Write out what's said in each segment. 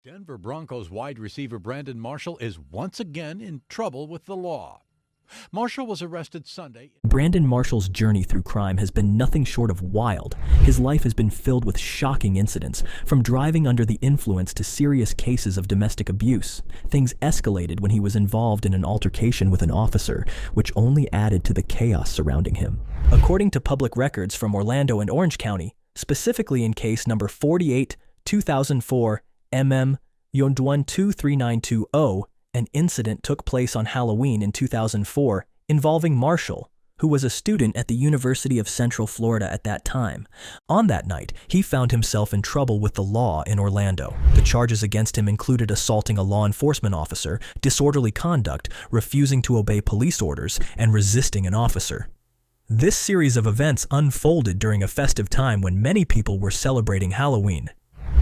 Denver Broncos wide receiver Brandon Marshall is once again in trouble with the law. Marshall was arrested Sunday. Brandon Marshall's journey through crime has been nothing short of wild. His life has been filled with shocking incidents, from driving under the influence to serious cases of domestic abuse. Things escalated when he was involved in an altercation with an officer, which only added to the chaos surrounding him. According to public records from Orlando and Orange County, specifically in case number 48-2004 MM-23920, an incident took place on Halloween in 2004 involving Marshall, who was a student at the University of Central Florida at that time. On that night, he found himself in trouble with the law in Orlando. The charges against him included assaulting a law enforcement officer, disorderly conduct, refusing to obey police orders, and resisting an officer. This series of events unfolded during a festive time when many people were celebrating Halloween.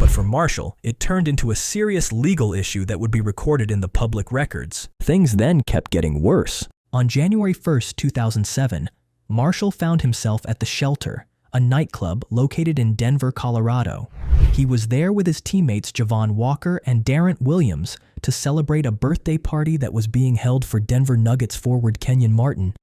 But for Marshall, it turned into a serious legal issue that would be recorded in the public records. Things then kept getting worse. On January 1st, 2007, Marshall found himself at The Shelter, a nightclub located in Denver, Colorado. He was there with his teammates Javon Walker and Darrent Williams to celebrate a birthday party that was being held for Denver Nuggets forward Kenyon Martin.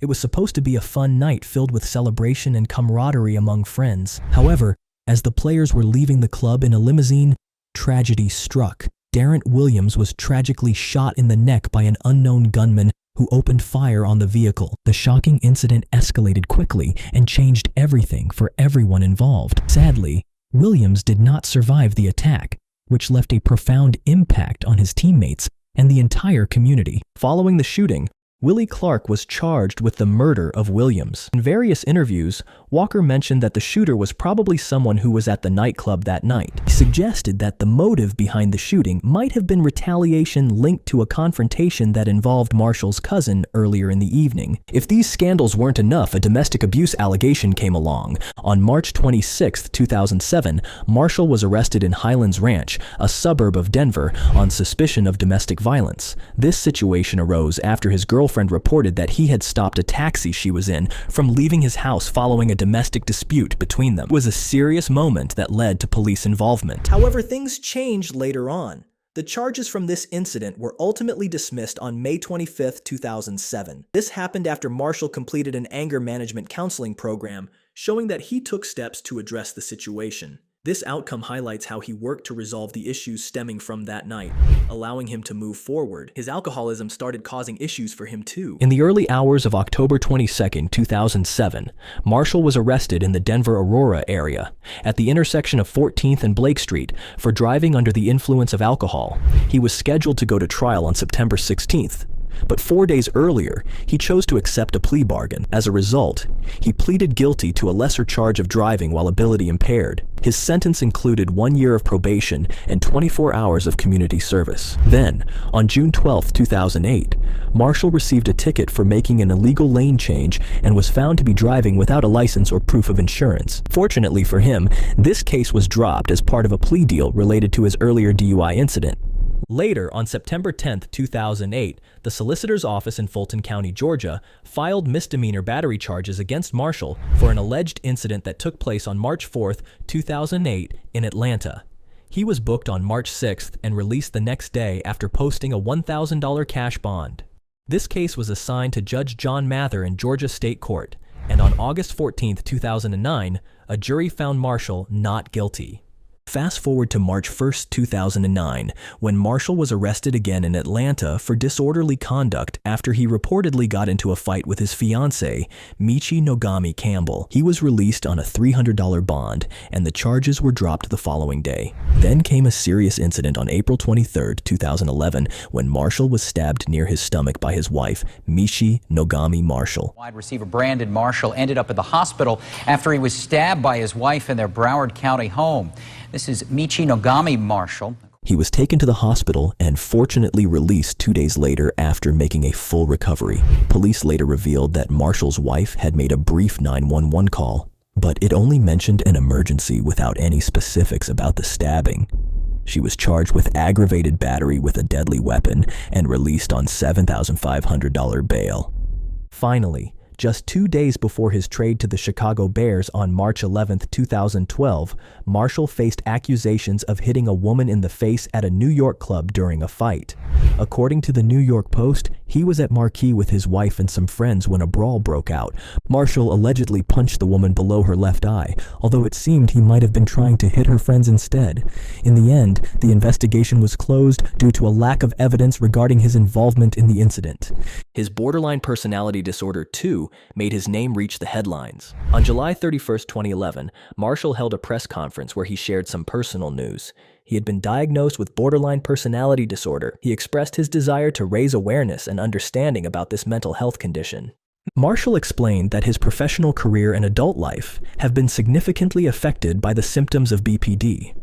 It was supposed to be a fun night filled with celebration and camaraderie among friends. However, as the players were leaving the club in a limousine, tragedy struck. Darrent Williams was tragically shot in the neck by an unknown gunman who opened fire on the vehicle. The shocking incident escalated quickly and changed everything for everyone involved. Sadly, Williams did not survive the attack, which left a profound impact on his teammates and the entire community. Following the shooting, Willie Clark was charged with the murder of Williams. In various interviews, Walker mentioned that the shooter was probably someone who was at the nightclub that night. He suggested that the motive behind the shooting might have been retaliation linked to a confrontation that involved Marshall's cousin earlier in the evening. If these scandals weren't enough, a domestic abuse allegation came along. On March 26, 2007, Marshall was arrested in Highlands Ranch, a suburb of Denver, on suspicion of domestic violence. This situation arose after his girlfriend reported that he had stopped a taxi she was in from leaving his house following a domestic dispute between them. It was a serious moment that led to police involvement. However, things changed later on. The charges from this incident were ultimately dismissed on May 25, 2007. This happened after Marshall completed an anger management counseling program, showing that he took steps to address the situation. This outcome highlights how he worked to resolve the issues stemming from that night, allowing him to move forward. His alcoholism started causing issues for him too. In the early hours of October 22, 2007, Marshall was arrested in the Denver Aurora area at the intersection of 14th and Blake Street for driving under the influence of alcohol. He was scheduled to go to trial on September 16th. But 4 days earlier, he chose to accept a plea bargain. As a result, he pleaded guilty to a lesser charge of driving while ability impaired. His sentence included 1 year of probation and 24 hours of community service. Then, on June 12, 2008, Marshall received a ticket for making an illegal lane change and was found to be driving without a license or proof of insurance. Fortunately for him, this case was dropped as part of a plea deal related to his earlier DUI incident. Later, on September 10, 2008, the solicitor's office in Fulton County, Georgia, filed misdemeanor battery charges against Marshall for an alleged incident that took place on March 4, 2008, in Atlanta. He was booked on March 6th and released the next day after posting a $1,000 cash bond. This case was assigned to Judge John Mather in Georgia State Court, and on August 14, 2009, a jury found Marshall not guilty. Fast forward to March 1, 2009, when Marshall was arrested again in Atlanta for disorderly conduct after he reportedly got into a fight with his fiancée, Michi Nogami Campbell. He was released on a $300 bond, and the charges were dropped the following day. Then came a serious incident on April 23, 2011, when Marshall was stabbed near his stomach by his wife, Michi Nogami Marshall. Wide receiver Brandon Marshall ended up at the hospital after he was stabbed by his wife in their Broward County home. This is Michi Nogami Marshall. He was taken to the hospital and fortunately released 2 days later after making a full recovery. Police later revealed that Marshall's wife had made a brief 911 call, but it only mentioned an emergency without any specifics about the stabbing. She was charged with aggravated battery with a deadly weapon and released on $7,500 bail. Finally, Just 2 days before his trade to the Chicago Bears on March 11, 2012, Marshall faced accusations of hitting a woman in the face at a New York club during a fight. According to the New York Post, he was at Marquee with his wife and some friends when a brawl broke out. Marshall allegedly punched the woman below her left eye, although it seemed he might have been trying to hit her friends instead. In the end, the investigation was closed due to a lack of evidence regarding his involvement in the incident. His borderline personality disorder, too, made his name reach the headlines. On July 31, 2011, Marshall held a press conference where he shared some personal news. He had been diagnosed with borderline personality disorder. He expressed his desire to raise awareness and understanding about this mental health condition. Marshall explained that his professional career and adult life have been significantly affected by the symptoms of BPD.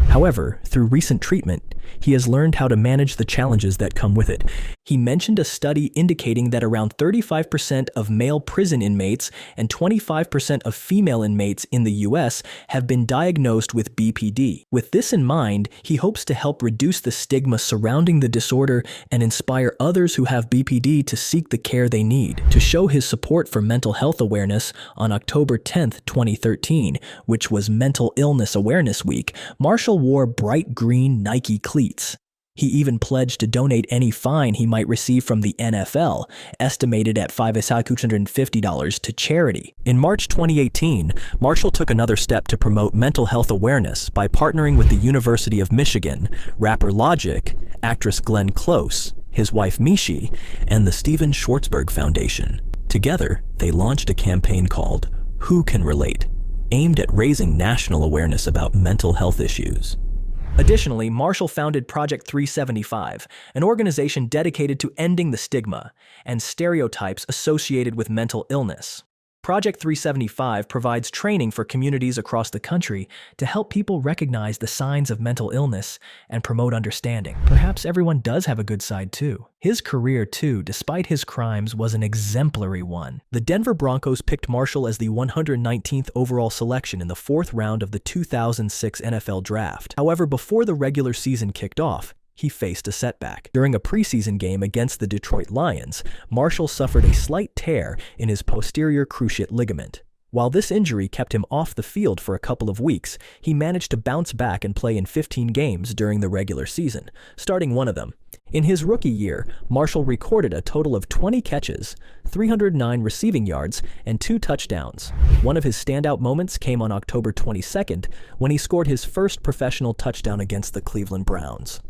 However, through recent treatment, he has learned how to manage the challenges that come with it. He mentioned a study indicating that around 35% of male prison inmates and 25% of female inmates in the U.S. have been diagnosed with BPD. With this in mind, he hopes to help reduce the stigma surrounding the disorder and inspire others who have BPD to seek the care they need. To show his support for mental health awareness, on October 10, 2013, which was Mental Illness Awareness Week, Marshall wore bright green Nike cleats. He even pledged to donate any fine he might receive from the NFL, estimated at $550, to charity. In March 2018, Marshall took another step to promote mental health awareness by partnering with the University of Michigan, rapper Logic, actress Glenn Close, his wife Mishi, and the Steven Schwartzberg Foundation. Together, they launched a campaign called Who Can Relate, aimed at raising national awareness about mental health issues. Additionally, Marshall founded Project 375, an organization dedicated to ending the stigma and stereotypes associated with mental illness. Project 375 provides training for communities across the country to help people recognize the signs of mental illness and promote understanding. Perhaps everyone does have a good side too. His career too, despite his crimes, was an exemplary one. The Denver Broncos picked Marshall as the 119th overall selection in the 4th round of the 2006 NFL Draft. However, before the regular season kicked off, he faced a setback. During a preseason game against the Detroit Lions, Marshall suffered a slight tear in his posterior cruciate ligament. While this injury kept him off the field for a couple of weeks, he managed to bounce back and play in 15 games during the regular season, starting one of them. In his rookie year, Marshall recorded a total of 20 catches, 309 receiving yards, and 2 touchdowns. One of his standout moments came on October 22nd when he scored his first professional touchdown against the Cleveland Browns.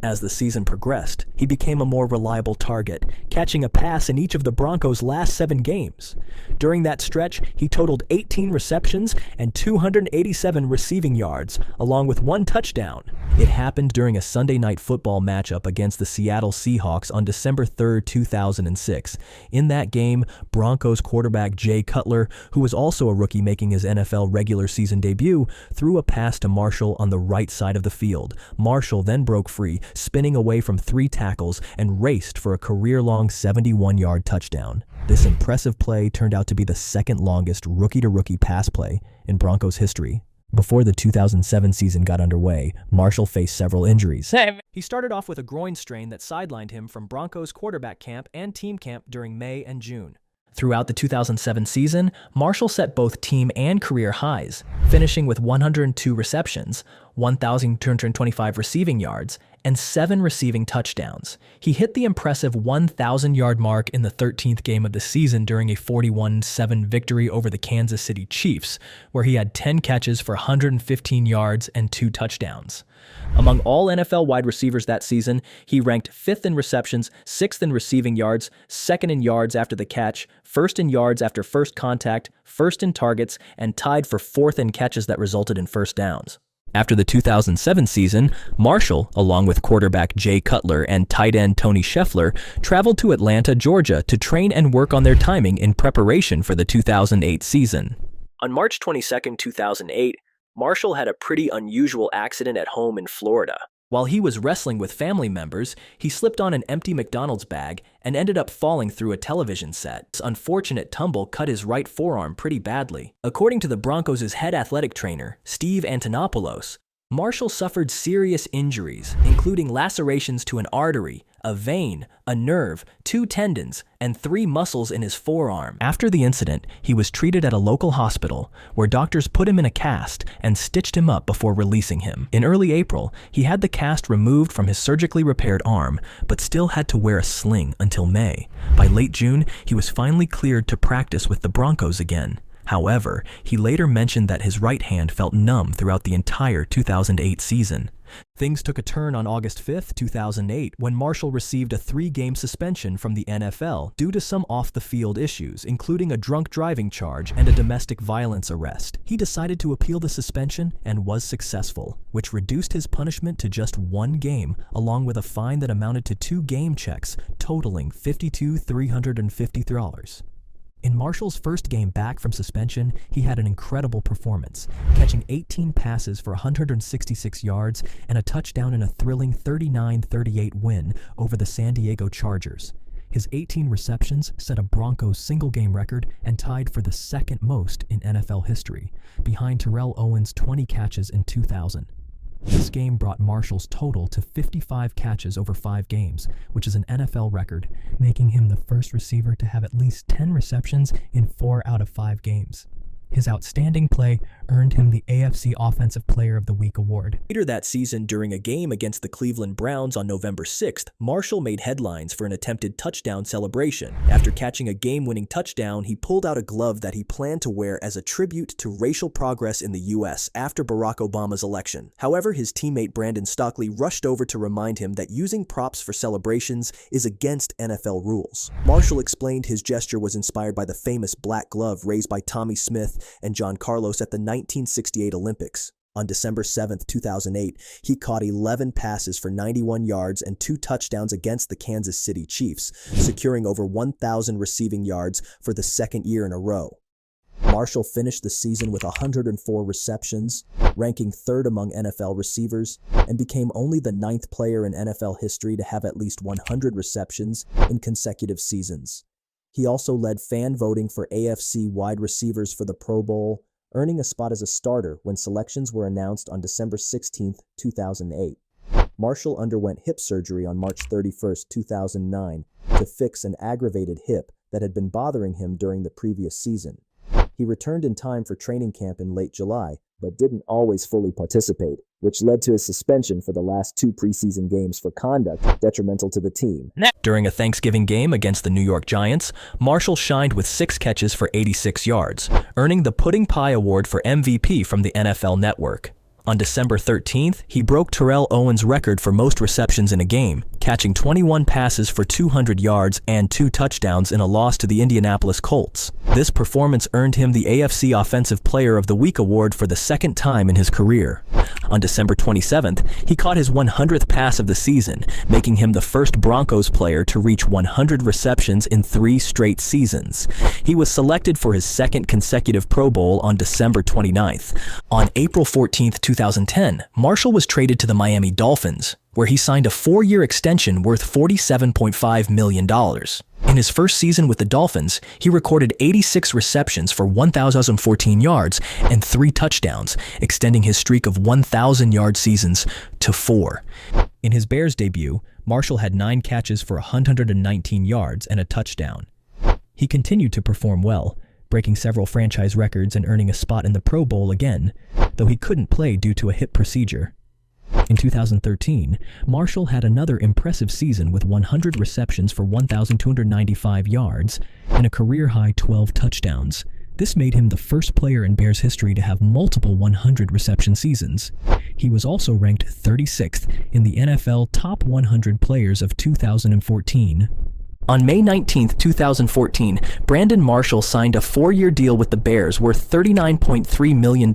As the season progressed, he became a more reliable target, catching a pass in each of the Broncos' last 7 games. During that stretch, he totaled 18 receptions and 287 receiving yards, along with 1 touchdown. It happened during a Sunday Night Football matchup against the Seattle Seahawks on December 3, 2006. In that game, Broncos quarterback Jay Cutler, who was also a rookie making his NFL regular season debut, threw a pass to Marshall on the right side of the field. Marshall then broke free, spinning away from 3 tackles and raced for a career-long 71-yard touchdown. This impressive play turned out to be the second longest rookie-to-rookie pass play in Broncos history. Before the 2007 season got underway, Marshall faced several injuries. He started off with a groin strain that sidelined him from Broncos quarterback camp and team camp during May and June. Throughout the 2007 season, Marshall set both team and career highs, finishing with 102 receptions, 1,225 receiving yards, and 7 receiving touchdowns. He hit the impressive 1,000-yard mark in the 13th game of the season during a 41-7 victory over the Kansas City Chiefs, where he had 10 catches for 115 yards and 2 touchdowns. Among all NFL wide receivers that season, he ranked 5th in receptions, 6th in receiving yards, 2nd in yards after the catch, 1st in yards after first contact, 1st in targets, and tied for 4th in catches that resulted in first downs. After the 2007 season, Marshall, along with quarterback Jay Cutler and tight end Tony Scheffler, traveled to Atlanta, Georgia to train and work on their timing in preparation for the 2008 season. On March 22, 2008, Marshall had a pretty unusual accident at home in Florida. While he was wrestling with family members, he slipped on an empty McDonald's bag and ended up falling through a television set. This unfortunate tumble cut his right forearm pretty badly. According to the Broncos' head athletic trainer, Steve Antonopoulos, Marshall suffered serious injuries, including lacerations to an artery, a vein, a nerve, 2 tendons, and 3 muscles in his forearm. After the incident, he was treated at a local hospital where doctors put him in a cast and stitched him up before releasing him. In early April, he had the cast removed from his surgically repaired arm, but still had to wear a sling until May. By late June, he was finally cleared to practice with the Broncos again. However, he later mentioned that his right hand felt numb throughout the entire 2008 season. Things took a turn on August 5, 2008, when Marshall received a 3-game suspension from the NFL due to some off-the-field issues, including a drunk driving charge and a domestic violence arrest. He decided to appeal the suspension and was successful, which reduced his punishment to just 1 game, along with a fine that amounted to 2 game checks, totaling $52,350. In Marshall's first game back from suspension, he had an incredible performance, catching 18 passes for 166 yards and a touchdown in a thrilling 39-38 win over the San Diego Chargers. His 18 receptions set a Broncos single-game record and tied for the second most in NFL history, behind Terrell Owens' 20 catches in 2000. This game brought Marshall's total to 55 catches over 5 games, which is an NFL record, making him the first receiver to have at least 10 receptions in 4 out of 5 games. His outstanding play earned him the AFC Offensive Player of the Week award. Later that season, during a game against the Cleveland Browns on November 6th, Marshall made headlines for an attempted touchdown celebration. After catching a game-winning touchdown, he pulled out a glove that he planned to wear as a tribute to racial progress in the U.S. after Barack Obama's election. However, his teammate Brandon Stockley rushed over to remind him that using props for celebrations is against NFL rules. Marshall explained his gesture was inspired by the famous black glove raised by Tommy Smith and John Carlos at the 1968 Olympics. On December 7, 2008, he caught 11 passes for 91 yards and 2 touchdowns against the Kansas City Chiefs, securing over 1,000 receiving yards for the second year in a row. Marshall finished the season with 104 receptions, ranking 3rd among NFL receivers, and became only the 9th player in NFL history to have at least 100 receptions in consecutive seasons. He also led fan voting for AFC wide receivers for the Pro Bowl, earning a spot as a starter when selections were announced on December 16, 2008. Marshall underwent hip surgery on March 31, 2009, to fix an aggravated hip that had been bothering him during the previous season. He returned in time for training camp in late July, but didn't always fully participate, which led to his suspension for the last 2 preseason games for conduct detrimental to the team. During a Thanksgiving game against the New York Giants, Marshall shined with 6 catches for 86 yards, earning the Pudding Pie Award for MVP from the NFL Network. On December 13th, he broke Terrell Owens' record for most receptions in a game, catching 21 passes for 200 yards and 2 touchdowns in a loss to the Indianapolis Colts. This performance earned him the AFC Offensive Player of the Week award for the second time in his career. On December 27th, he caught his 100th pass of the season, making him the first Broncos player to reach 100 receptions in 3 straight seasons. He was selected for his second consecutive Pro Bowl on December 29th. On April 14th, 2010, Marshall was traded to the Miami Dolphins, where he signed a 4-year extension worth $47.5 million. In his first season with the Dolphins, he recorded 86 receptions for 1,014 yards and 3 touchdowns, extending his streak of 1,000-yard seasons to 4. In his Bears debut, Marshall had 9 catches for 119 yards and a touchdown. He continued to perform well, breaking several franchise records and earning a spot in the Pro Bowl again, though he couldn't play due to a hip procedure. In 2013, Marshall had another impressive season with 100 receptions for 1,295 yards and a career-high 12 touchdowns. This made him the first player in Bears history to have multiple 100-reception seasons. He was also ranked 36th in the NFL Top 100 Players of 2014. On May 19, 2014, Brandon Marshall signed a 4-year deal with the Bears worth $39.3 million,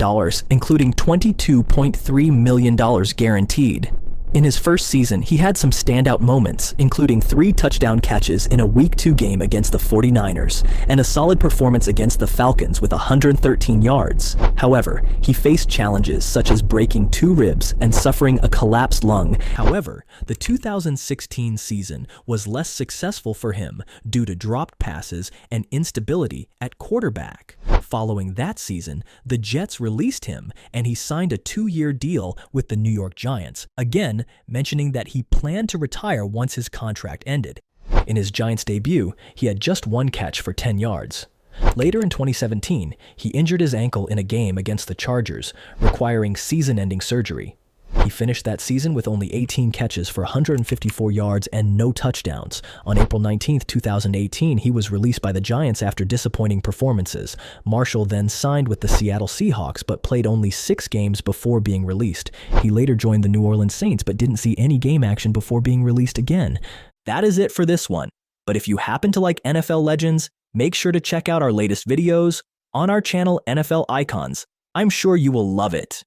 including $22.3 million guaranteed. In his first season, he had some standout moments, including 3 touchdown catches in a Week 2 game against the 49ers, and a solid performance against the Falcons with 113 yards. However, he faced challenges such as breaking 2 ribs and suffering a collapsed lung. However, the 2016 season was less successful for him due to dropped passes and instability at quarterback. following that season, the Jets released him and he signed a 2-year deal with the New York Giants, again mentioning that he planned to retire once his contract ended. In his Giants debut, he had just 1 catch for 10 yards. Later in 2017, he injured his ankle in a game against the Chargers, requiring season-ending surgery. He finished that season with only 18 catches for 154 yards and no touchdowns. On April 19, 2018, he was released by the Giants after disappointing performances. Marshall then signed with the Seattle Seahawks but played only 6 games before being released. He later joined the New Orleans Saints but didn't see any game action before being released again. That is it for this one. But if you happen to like NFL legends, make sure to check out our latest videos on our channel NFL Icons. I'm sure you will love it.